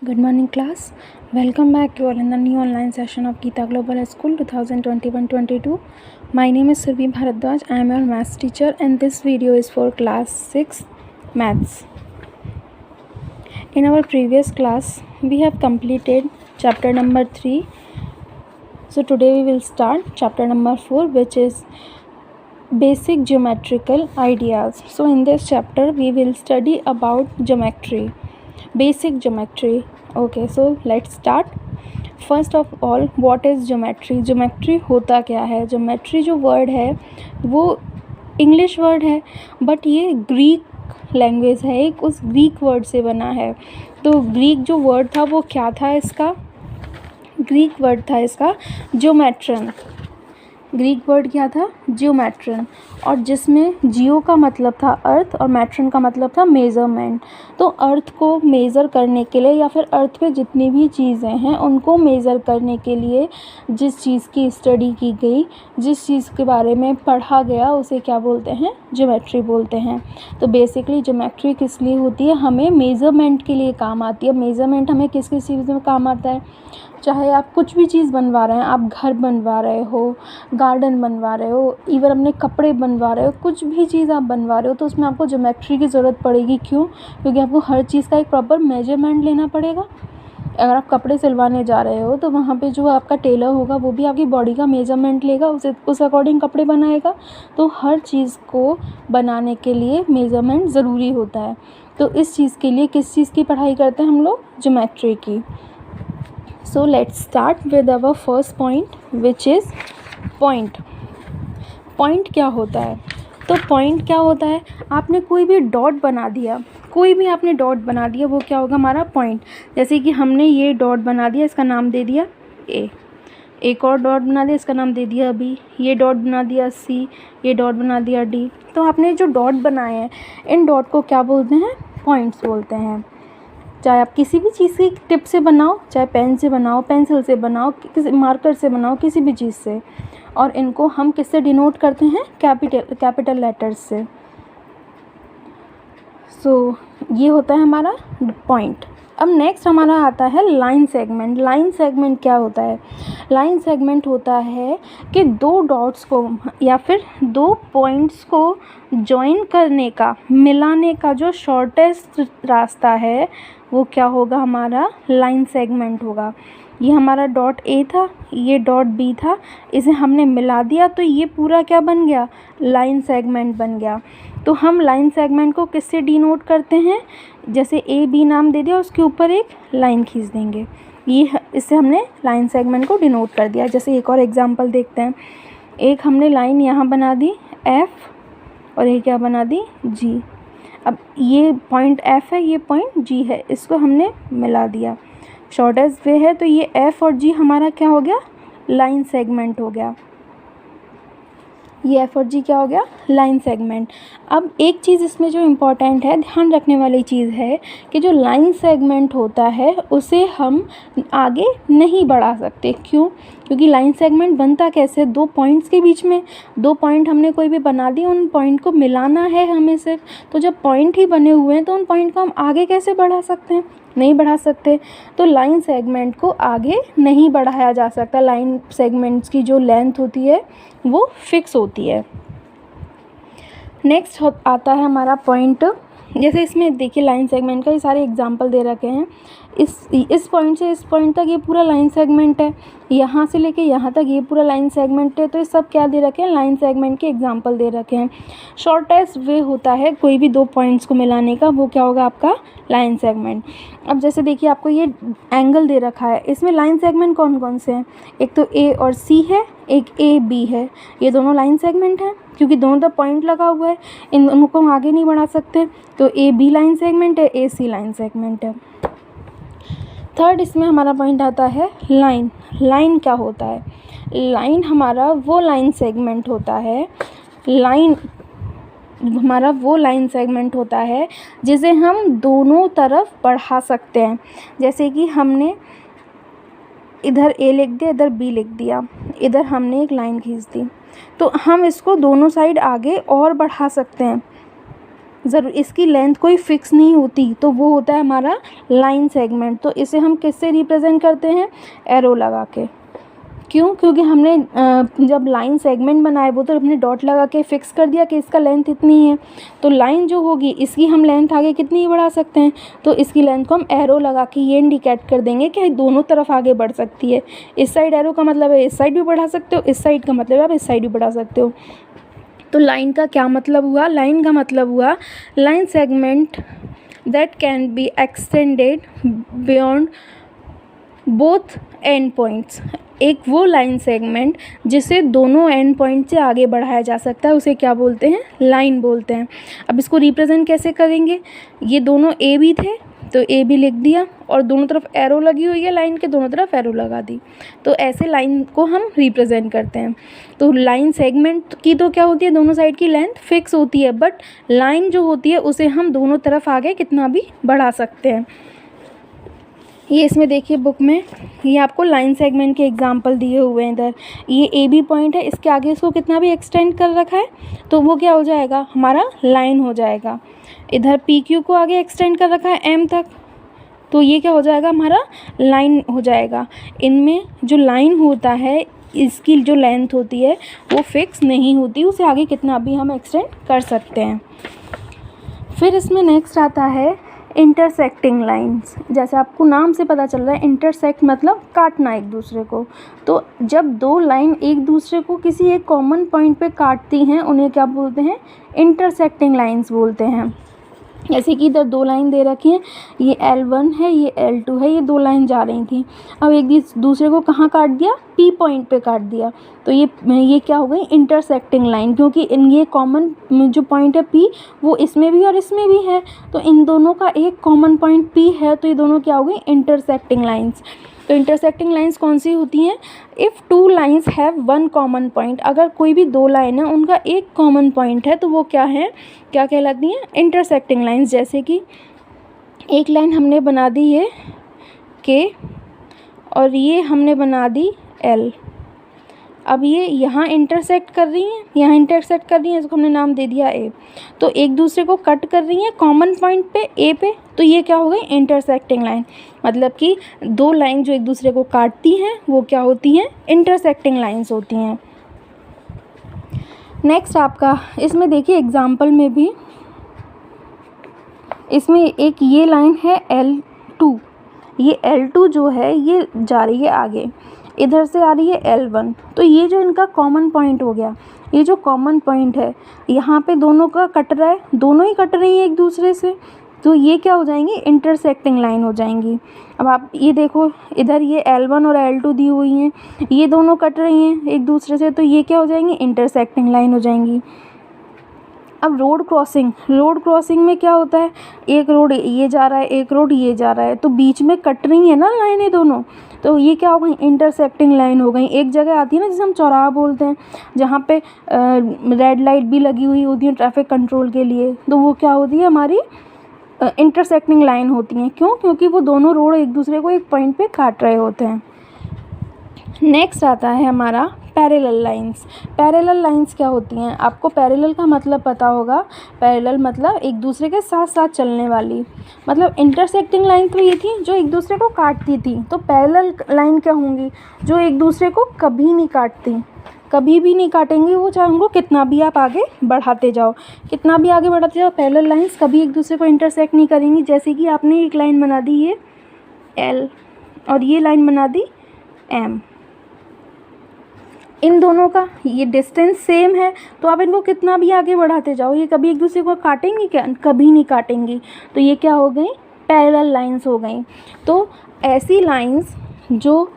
Good morning, class. Welcome back. You all in the new online session of Geeta Global School 2021-22. My name is Surbi Bharadwaj. I am your maths teacher, and this video is for class 6 maths. In our previous class, we have completed chapter number 3. So today we will start chapter number 4, which is basic geometrical ideas. So in this chapter, we will study about geometry. Basic geometry. Okay, so let's start. First of all, what is geometry? Geometry होता क्या है? Geometry जो word है वो English word है, but ये Greek language है, एक उस ग्रीक वर्ड से बना है. तो ग्रीक जो वर्ड था वो क्या था? इसका ग्रीक वर्ड था इसका जियोमेट्रन. ग्रीक वर्ड क्या था? जियोमेट्रन. और जिसमें जियो का मतलब था अर्थ और मैट्रन का मतलब था मेज़रमेंट. तो अर्थ को मेज़र करने के लिए या फिर अर्थ पे जितनी भी चीज़ें हैं उनको मेज़र करने के लिए जिस चीज़ की स्टडी की गई, जिस चीज़ के बारे में पढ़ा गया, उसे क्या बोलते हैं? ज्योमेट्री बोलते हैं. तो बेसिकली ज्योमेट्री किस लिए होती है? हमें मेज़रमेंट के लिए काम आती है. मेज़रमेंट हमें किस किस चीज़ में काम आता है? चाहे आप कुछ भी चीज़ बनवा रहे हैं, आप घर बनवा रहे हो, गार्डन बनवा रहे हो, इवन अपने कपड़े बनवा रहे हो, कुछ भी चीज़ आप बनवा रहे हो तो उसमें आपको ज्योमेट्री की ज़रूरत पड़ेगी. क्यों? क्योंकि आपको हर चीज़ का एक प्रॉपर मेजरमेंट लेना पड़ेगा. अगर आप कपड़े सिलवाने जा रहे हो तो वहाँ पे जो आपका टेलर होगा वो भी आपकी बॉडी का मेजरमेंट लेगा, उस अकॉर्डिंग कपड़े बनाएगा. तो हर चीज़ को बनाने के लिए मेजरमेंट ज़रूरी होता है. तो इस चीज़ के लिए किस चीज़ की पढ़ाई करते हैं हम लोग? ज्योमेट्री की. So let's start with our first point, which is point. Point क्या होता है? तो point क्या होता है? आपने कोई भी डॉट बना दिया, कोई भी आपने डॉट बना दिया, वो क्या होगा? हमारा पॉइंट. जैसे कि हमने ये डॉट बना दिया, इसका नाम दे दिया A. एक और डॉट बना दिया, इसका नाम दे दिया B. ये डॉट बना दिया C. ये डॉट बना दिया D. तो आपने जो डॉट बनाए हैं, इन डॉट को क्या बोलते हैं? पॉइंट्स बोलते हैं. चाहे आप किसी भी चीज़ की टिप से बनाओ, चाहे पेन से बनाओ, पेंसिल से बनाओ, किसी मार्कर से बनाओ, किसी भी चीज़ से. और इनको हम किससे डिनोट करते हैं? कैपिटल लेटर्स से. सो ये होता है हमारा पॉइंट. अब नेक्स्ट हमारा आता है लाइन सेगमेंट. लाइन सेगमेंट क्या होता है? लाइन सेगमेंट होता है कि दो डॉट्स को या फिर दो पॉइंट्स को जॉइन करने का, मिलाने का जो शॉर्टेस्ट रास्ता है वो क्या होगा? हमारा लाइन सेगमेंट होगा. ये हमारा डॉट A था, ये डॉट B था, इसे हमने मिला दिया तो ये पूरा क्या बन गया? लाइन सेगमेंट बन गया. तो हम लाइन सेगमेंट को किससे डिनोट करते हैं? जैसे A B नाम दे दिया, उसके ऊपर एक लाइन खींच देंगे. ये इससे हमने लाइन सेगमेंट को डिनोट कर दिया. जैसे एक और एग्जांपल देखते हैं. एक हमने लाइन यहाँ बना दी F और ये क्या बना दी? G. अब ये पॉइंट F है, ये पॉइंट G है, इसको हमने मिला दिया. शॉर्टेस्ट वे है तो ये F और G हमारा क्या हो गया? लाइन सेगमेंट हो गया. ये F और G क्या हो गया? Line segment. अब एक चीज़ इसमें जो इम्पोर्टेंट है, ध्यान रखने वाली चीज़ है कि जो लाइन सेगमेंट होता है उसे हम आगे नहीं बढ़ा सकते. क्यों? क्योंकि लाइन सेगमेंट बनता कैसे? दो पॉइंट्स के बीच में. दो पॉइंट हमने कोई भी बना दी, उन पॉइंट को मिलाना है हमें सिर्फ. तो जब पॉइंट ही बने हुए हैं तो उन पॉइंट को हम आगे कैसे बढ़ा सकते हैं? नहीं बढ़ा सकते. तो लाइन सेगमेंट को आगे नहीं बढ़ाया जा सकता. लाइन सेगमेंट्स की जो लेंथ होती है वो फिक्स होती है. नेक्स्ट आता है हमारा पॉइंट. जैसे इसमें देखिए लाइन सेगमेंट का ये सारे एग्जांपल दे रखे हैं. इस पॉइंट से इस पॉइंट तक ये पूरा लाइन सेगमेंट है, यहाँ से लेके यहाँ तक ये पूरा लाइन सेगमेंट है. तो ये सब क्या दे रखे हैं? लाइन सेगमेंट के एग्जांपल दे रखे हैं. शॉर्टेस्ट वे होता है कोई भी दो पॉइंट्स को मिलाने का, वो क्या होगा? आपका लाइन सेगमेंट. अब जैसे देखिए आपको ये एंगल दे रखा है, इसमें लाइन सेगमेंट कौन कौन से हैं? एक तो A और C है, एक A B है. ये दोनों लाइन सेगमेंट हैं क्योंकि दोनों तरफ पॉइंट लगा हुआ है, इन दोनों को हम आगे नहीं बढ़ा सकते. तो A B लाइन सेगमेंट है, A C लाइन सेगमेंट है. थर्ड इसमें हमारा पॉइंट आता है लाइन. लाइन क्या होता है? लाइन हमारा वो लाइन सेगमेंट होता है, लाइन हमारा वो लाइन सेगमेंट होता है जिसे हम दोनों तरफ बढ़ा सकते हैं. जैसे कि हमने इधर A लिख दिया, इधर B लिख दिया, इधर हमने एक लाइन खींच दी, तो हम इसको दोनों साइड आगे और बढ़ा सकते हैं. ज़रूर इसकी लेंथ कोई फिक्स नहीं होती, तो वो होता है हमारा लाइन सेगमेंट। तो इसे हम किससे रिप्रेजेंट करते हैं? एरो लगा के। क्यों? क्योंकि हमने जब लाइन सेगमेंट बनाए वो तो हमने डॉट लगा के फिक्स कर दिया कि इसका लेंथ इतनी है, तो लाइन जो होगी इसकी हम लेंथ आगे कितनी बढ़ा सकते हैं, तो इसकी लेंथ को हम एरो लगा के ये इंडिकेट कर देंगे कि दोनों तरफ आगे बढ़ सकती है। इस साइड एरो का मतलब है इस साइड भी बढ़ा सकते हो, इस साइड का मतलब है आप इस साइड भी बढ़ा सकते हो। तो लाइन का क्या मतलब हुआ? लाइन का मतलब हुआ line segment that can be extended beyond both and points. एक वो लाइन सेगमेंट जिसे दोनों एंड पॉइंट से आगे बढ़ाया जा सकता है उसे क्या बोलते हैं? लाइन बोलते हैं। अब इसको रिप्रेजेंट कैसे करेंगे? ये दोनों ए बी थे तो ए बी लिख दिया और दोनों तरफ एरो लगी हुई है, लाइन के दोनों तरफ एरो लगा दी, तो ऐसे लाइन को हम रिप्रेजेंट करते हैं। तो लाइन सेगमेंट की तो क्या होती है? दोनों साइड की लेंथ फिक्स होती है, बट लाइन जो होती है उसे हम दोनों तरफ आगे कितना भी बढ़ा सकते हैं। ये इसमें देखिए बुक में ये आपको लाइन सेगमेंट के एग्जांपल दिए हुए हैं। इधर ये ए बी पॉइंट है, इसके आगे इसको कितना भी एक्सटेंड कर रखा है तो वो क्या हो जाएगा? हमारा लाइन हो जाएगा। इधर पी क्यू को आगे एक्सटेंड कर रखा है एम तक, तो ये क्या हो जाएगा? हमारा लाइन हो जाएगा। इनमें जो लाइन होता है इसकी जो लेंथ होती है वो फिक्स नहीं होती, उसे आगे कितना भी हम एक्सटेंड कर सकते हैं। फिर इसमें नेक्स्ट आता है इंटरसेक्टिंग लाइंस। जैसे आपको नाम से पता चल रहा है इंटरसेक्ट मतलब काटना एक दूसरे को। तो जब दो लाइन एक दूसरे को किसी एक कॉमन पॉइंट पे काटती हैं उन्हें क्या बोलते हैं? इंटरसेक्टिंग लाइंस बोलते हैं। जैसे कि इधर दो लाइन दे रखी हैं, ये L1 है ये L2 है, ये दो लाइन जा रही थी। अब एक दूसरे को कहाँ काट दिया? P पॉइंट पे काट दिया, तो ये क्या हो गई? इंटरसेक्टिंग लाइन, क्योंकि इन ये कॉमन जो पॉइंट है P वो इसमें भी और इसमें भी है, तो इन दोनों का एक कॉमन पॉइंट P है, तो ये दोनों क्या हो गई? Intersecting lines. तो इंटरसेक्टिंग लाइंस कौन सी होती हैं? If two lines have one common point, अगर कोई भी दो लाइन है उनका एक कॉमन पॉइंट है तो वो क्या है? क्या कहलाती हैं? Intersecting lines. जैसे कि एक लाइन हमने बना दी ये के और ये हमने बना दी L। अब ये यहाँ इंटरसेक्ट कर रही हैं, यहाँ इंटरसेक्ट कर रही हैं, इसको हमने नाम दे दिया A। तो एक दूसरे को कट कर रही हैं कॉमन पॉइंट पे A पे, तो ये क्या हो गई? Intersecting line. मतलब कि दो लाइन जो एक दूसरे को काटती हैं वो क्या होती हैं? इंटरसेक्टिंग लाइंस होती हैं। नेक्स्ट आपका इसमें देखिए एग्जाम्पल में भी इसमें एक ये लाइन है L2। ये L2 जो है ये जा रही है आगे, इधर से आ रही है L1, तो ये जो इनका कॉमन पॉइंट हो गया, ये जो कॉमन पॉइंट है यहाँ पे दोनों का कट रहा है, दोनों ही कट रही हैं एक दूसरे से, तो ये क्या हो जाएंगी? इंटरसेक्टिंग लाइन हो जाएंगी। अब आप ये देखो इधर ये L1 और L2 दी हुई हैं, ये दोनों कट रही हैं एक दूसरे से, तो ये क्या हो जाएंगी? इंटरसेक्टिंग लाइन हो जाएंगी। अब रोड क्रॉसिंग में क्या होता है? एक रोड ये जा रहा है, एक रोड ये जा रहा है, तो बीच में कट रही है ना लाइनें दोनों, तो ये क्या हो गई? इंटरसेक्टिंग लाइन हो गई। एक जगह आती है ना जिसे हम चौराहा बोलते हैं, जहाँ पे रेड लाइट भी लगी हुई होती है ट्रैफिक कंट्रोल के लिए, तो वो क्या होती है? हमारी इंटरसेक्टिंग लाइन होती हैं। क्यों? क्योंकि वो दोनों रोड एक दूसरे को एक पॉइंट पे काट रहे होते हैं। नेक्स्ट आता है हमारा पैरेलल लाइंस। पैरेलल लाइंस क्या होती हैं? आपको पैरेलल का मतलब पता होगा। पैरेलल मतलब एक दूसरे के साथ साथ चलने वाली। मतलब इंटरसेक्टिंग लाइन तो ये थी जो एक दूसरे को काटती थी, तो पैरेलल लाइन क्या होंगी? जो एक दूसरे को कभी नहीं काटती, कभी भी नहीं काटेंगी वो, चाहे उनको कितना भी आप आगे बढ़ाते जाओ, कितना भी आगे बढ़ाते जाओ, पैरेलल लाइंस कभी एक दूसरे को इंटरसेक्ट नहीं करेंगी। जैसे कि आपने एक लाइन बना दी ये L और ये लाइन बना दी M, इन दोनों का ये डिस्टेंस सेम है, तो आप इनको कितना भी आगे बढ़ाते जाओ ये कभी एक दूसरे को काटेंगी क्या? कभी नहीं काटेंगी। तो ये क्या हो गई? पैरेलल लाइंस हो गई। तो ऐसी लाइंस जो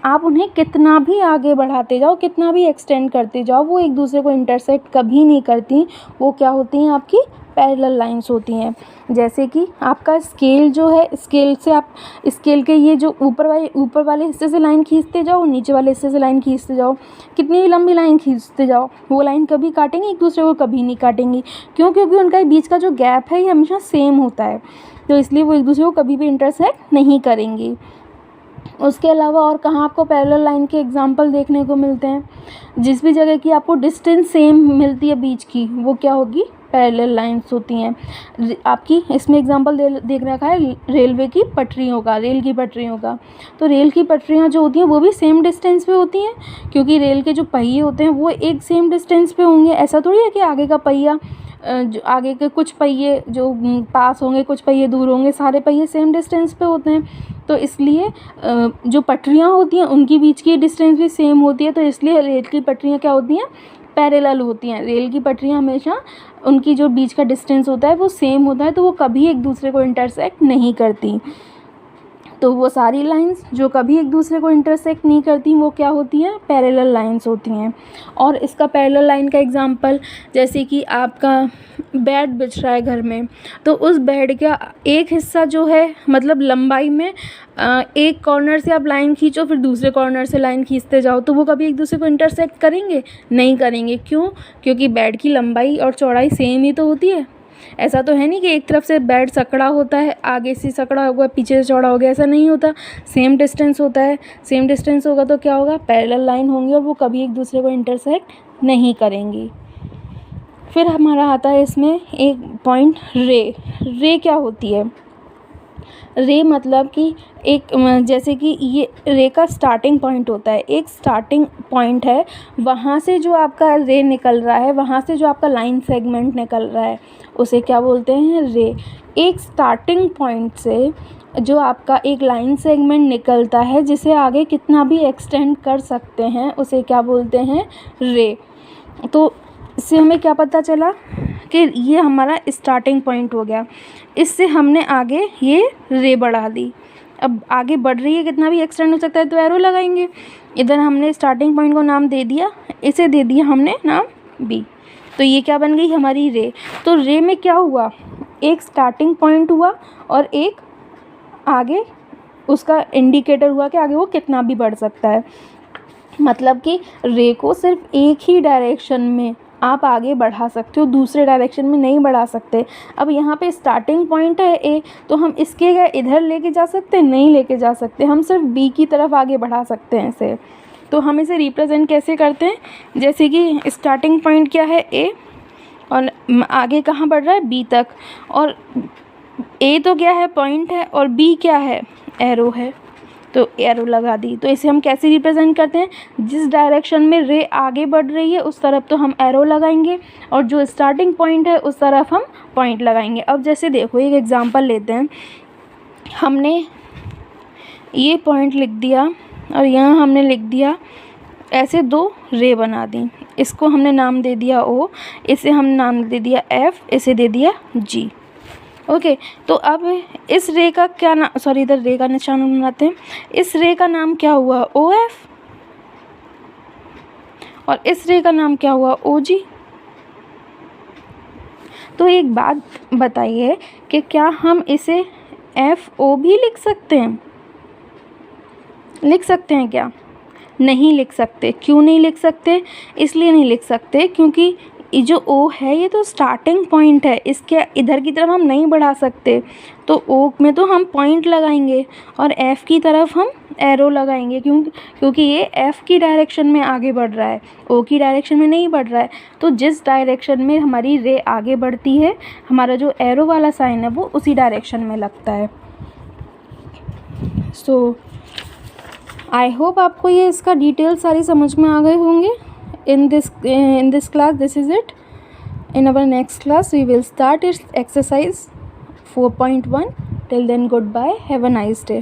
आप उन्हें कितना भी आगे बढ़ाते जाओ, कितना भी एक्सटेंड करते जाओ, वो एक दूसरे को इंटरसेक्ट कभी नहीं करती, वो क्या होती हैं? आपकी पैरेलल लाइंस होती हैं। जैसे कि आपका स्केल जो है, स्केल से आप स्केल के ये जो ऊपर वाले हिस्से से लाइन खींचते जाओ, नीचे वाले हिस्से से लाइन खींचते जाओ, कितनी भी लंबी लाइन खींचते जाओ, वो लाइन कभी काटेंगी एक दूसरे को? कभी नहीं काटेंगी। क्यों? क्योंकि उनका बीच का जो गैप है ये हमेशा सेम होता है, तो इसलिए वो एक दूसरे को कभी भी इंटरसेक्ट नहीं करेंगी। उसके अलावा और कहाँ आपको पैरेलल लाइन के एग्जांपल देखने को मिलते हैं? जिस भी जगह की आपको डिस्टेंस सेम मिलती है बीच की, वो क्या होगी? पैरेलल लाइंस होती हैं। आपकी इसमें एग्जांपल देख रखा है रेलवे की पटरियों का, रेल की पटरियों का। तो रेल की पटरियाँ जो होती हैं वो भी सेम डिस्टेंस पे होती हैं, क्योंकि रेल के जो पहिए होते हैं वो एक सेम डिस्टेंस पे होंगे। ऐसा थोड़ी है कि आगे का पहिया जो आगे के कुछ पहिए जो पास होंगे, कुछ पहिए दूर होंगे, सारे पहिए सेम डिस्टेंस पे होते हैं। तो इसलिए जो पटरियाँ होती हैं उनके बीच की डिस्टेंस भी सेम होती है। तो इसलिए रेल की पटरियाँ क्या होती हैं, पैरेलल होती हैं। रेल की पटरियाँ हमेशा उनकी जो बीच का डिस्टेंस होता है वो सेम होता है, तो वो कभी एक दूसरे को इंटरसेक्ट नहीं करती। तो वो सारी लाइंस जो कभी एक दूसरे को इंटरसेक्ट नहीं करती वो क्या होती हैं, पैरेलल लाइंस होती हैं। और इसका पैरेलल लाइन का एग्जांपल, जैसे कि आपका बेड बिछ रहा है घर में, तो उस बेड का एक हिस्सा जो है मतलब लंबाई में एक कॉर्नर से आप लाइन खींचो, फिर दूसरे कॉर्नर से लाइन खींचते जाओ, तो वो कभी एक दूसरे को इंटरसेक्ट करेंगे नहीं करेंगे। क्यों? क्योंकि बेड की लंबाई और चौड़ाई सेम ही तो होती है। ऐसा तो है नहीं कि एक तरफ से बेड सकड़ा होता है, आगे से सकड़ा होगा पीछे से चौड़ा हो गया, ऐसा नहीं होता। सेम डिस्टेंस होता है। सेम डिस्टेंस होगा तो क्या होगा, पैरेलल लाइन होंगी और वो कभी एक दूसरे को इंटरसेक्ट नहीं करेंगी। फिर हमारा आता है इसमें एक पॉइंट रे। रे क्या होती है? रे मतलब कि एक जैसे कि ये रे का स्टार्टिंग पॉइंट होता है, एक स्टार्टिंग पॉइंट है, वहाँ से जो आपका रे निकल रहा है, वहाँ से जो आपका लाइन सेगमेंट निकल रहा है उसे क्या बोलते हैं, रे। एक स्टार्टिंग पॉइंट से जो आपका एक लाइन सेगमेंट निकलता है जिसे आगे कितना भी एक्सटेंड कर सकते हैं उसे क्या बोलते हैं, रे। तो इससे हमें क्या पता चला कि ये हमारा स्टार्टिंग पॉइंट हो गया। इससे हमने आगे ये रे बढ़ा दी। अब आगे बढ़ रही है, कितना भी एक्सटेंड हो सकता है, तो एरो लगाएंगे। इधर हमने स्टार्टिंग पॉइंट को नाम दे दिया, इसे दे दिया हमने नाम बी। तो ये क्या बन गई, हमारी रे। तो रे में क्या हुआ, एक स्टार्टिंग पॉइंट हुआ और एक आगे उसका इंडिकेटर हुआ कि आगे वो कितना भी बढ़ सकता है। मतलब कि रे को सिर्फ एक ही डायरेक्शन में आप आगे बढ़ा सकते हो, दूसरे डायरेक्शन में नहीं बढ़ा सकते। अब यहाँ पे स्टार्टिंग पॉइंट है ए, तो हम इसके क्या इधर लेके जा सकते हैं, नहीं लेके जा सकते। हम सिर्फ बी की तरफ आगे बढ़ा सकते हैं इसे। तो हम इसे रिप्रेजेंट कैसे करते हैं, जैसे कि स्टार्टिंग पॉइंट क्या है, ए, और आगे कहाँ बढ़ रहा है, बी तक। और ए तो क्या है, पॉइंट है, और बी क्या है, एरो है। तो एरो लगा दी। तो इसे हम कैसे रिप्रेजेंट करते हैं, जिस डायरेक्शन में रे आगे बढ़ रही है उस तरफ तो हम एरो लगाएंगे, और जो स्टार्टिंग पॉइंट है उस तरफ हम पॉइंट लगाएंगे। अब जैसे देखो एक एग्जांपल लेते हैं, हमने ये पॉइंट लिख दिया और यहाँ हमने लिख दिया, ऐसे दो रे बना दी। इसको हमने नाम दे दिया ओ, इसे हम नाम दे दिया एफ, इसे दे दिया जी। ओके, तो अब इस रे का क्या नाम, सॉरी इधर रे का निशान बनाते हैं। इस रे का नाम क्या हुआ, ओ एफ, और इस रे का नाम क्या हुआ, ओ जी। तो एक बात बताइए कि क्या हम इसे एफ ओ भी लिख सकते हैं? लिख सकते हैं क्या? नहीं लिख सकते। क्यों नहीं लिख सकते? इसलिए नहीं लिख सकते क्योंकि ये जो ओ है ये तो स्टार्टिंग पॉइंट है, इसके इधर की तरफ हम नहीं बढ़ा सकते। तो ओ में तो हम पॉइंट लगाएंगे और एफ़ की तरफ हम एरो लगाएंगे, क्योंकि ये एफ़ की डायरेक्शन में आगे बढ़ रहा है, ओ की डायरेक्शन में नहीं बढ़ रहा है। तो जिस डायरेक्शन में हमारी रे आगे बढ़ती है, हमारा जो एरो वाला साइन है वो उसी डायरेक्शन में लगता है। सो आई होप आपको ये इसका डिटेल सारी समझ में आ गए होंगे। In this class, this is it. In our next class we will start its exercise 4.1. Till then, goodbye, have a nice day.